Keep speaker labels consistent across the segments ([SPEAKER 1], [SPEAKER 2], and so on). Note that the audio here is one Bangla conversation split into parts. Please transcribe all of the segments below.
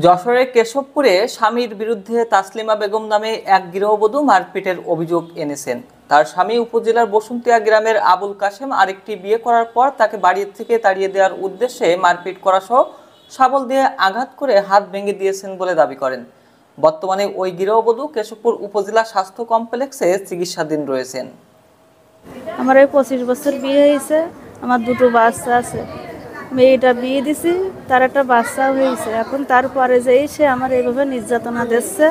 [SPEAKER 1] যশোরের কেশবপুরে স্বামীর বিরুদ্ধে তাসলিমা বেগম নামে এক গৃহবধূ মারপিটের অভিযোগ এনেছেন। তার স্বামী উপজেলার বসুন্তিয়া গ্রামের আবুল কাশেম আরেকটি বিয়ে করার পর তাকে বাড়ি থেকে তাড়িয়ে দেওয়ার উদ্দেশ্যে মারপিট করা সহ শাবল দিয়ে আঘাত করে হাত ভেঙে দিয়েছেন বলে দাবি করেন। বর্তমানে ওই গৃহবধূ কেশবপুর উপজেলা স্বাস্থ্য কমপ্লেক্সে চিকিৎসাধীন রয়েছেন।
[SPEAKER 2] আমার এই 25 বছর বিয়ে হয়েছে, আমার দুটো বাচ্চা আছে। মেয়েটা বিয়ে দিছি, তার একটা বাচ্চা হয়েছে। এখন তারপরে যে সে আমার এইভাবে নির্যাতনা দিচ্ছে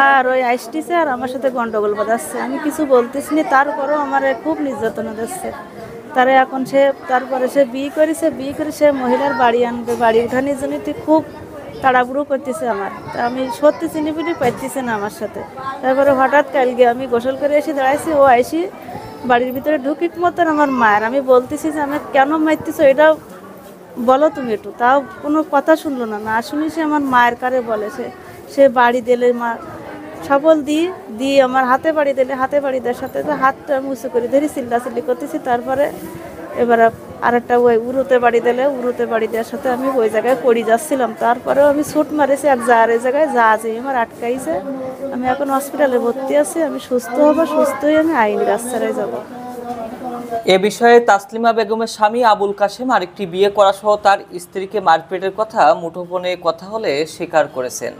[SPEAKER 2] আর ওই আসতেছে আর আমার সাথে গন্ডগোল বাঁধাচ্ছে। আমি কিছু বলতেছি না, তারপরেও আমার খুব নির্যাতনা দিচ্ছে। তারে এখন তারপরে সে বিয়ে করেছে, বিয়ে করে সে মহিলার বাড়ি আনবে, বাড়ি উঠানোর জন্য খুব তাড়াহুড়ো করতেছে আমার। তা আমি সত্যি চিনিপিনি পাইতেছে না আমার সাথে। তারপরে হঠাৎ কালকে আমি গোসল করে এসে দাঁড়াইছি, ও আইসি বাড়ির ভিতরে ঢুকিক মতন আমার মায়ের। আমি বলতেছি যে আমি কেন মারতেছো এটা বলো তুমি একটু, তাও কোনো কথা শুনলো না। না শুনি সে আমার মায়ের কারে বলে, সে বাড়ি দিলে মা সবল দিয়ে আমার হাতে বাড়ি দিলে, হাতে বাড়ি দেওয়ার সাথে হাতটা আমি উঁচু করে ধরি চিল্লাচিল্লি করতেছি। তারপরে এবার আরেকটা ওই উড়োতে বাড়ি দিলে, উড়োতে বাড়ি দেওয়ার সাথে আমি ওই জায়গায় পড়ে যাচ্ছিলাম। তারপরেও আমি ছুট মারেছি এক যার এই জায়গায় যা আছে আমার আটকাইছে। আমি এখন হসপিটালে ভর্তি আছি, আমি সুস্থ হবো, সুস্থ হয়ে আমি আইনি রাস্তায় যাবো।
[SPEAKER 1] এ বিষয়ে তাসলিমা বেগমের স্বামী আবুল কাশেম আরেকটি বিয়ে করা সহ তার স্ত্রীকে মারপিটের কথা মুঠোফোনে কথা হলে স্বীকার করেছেন।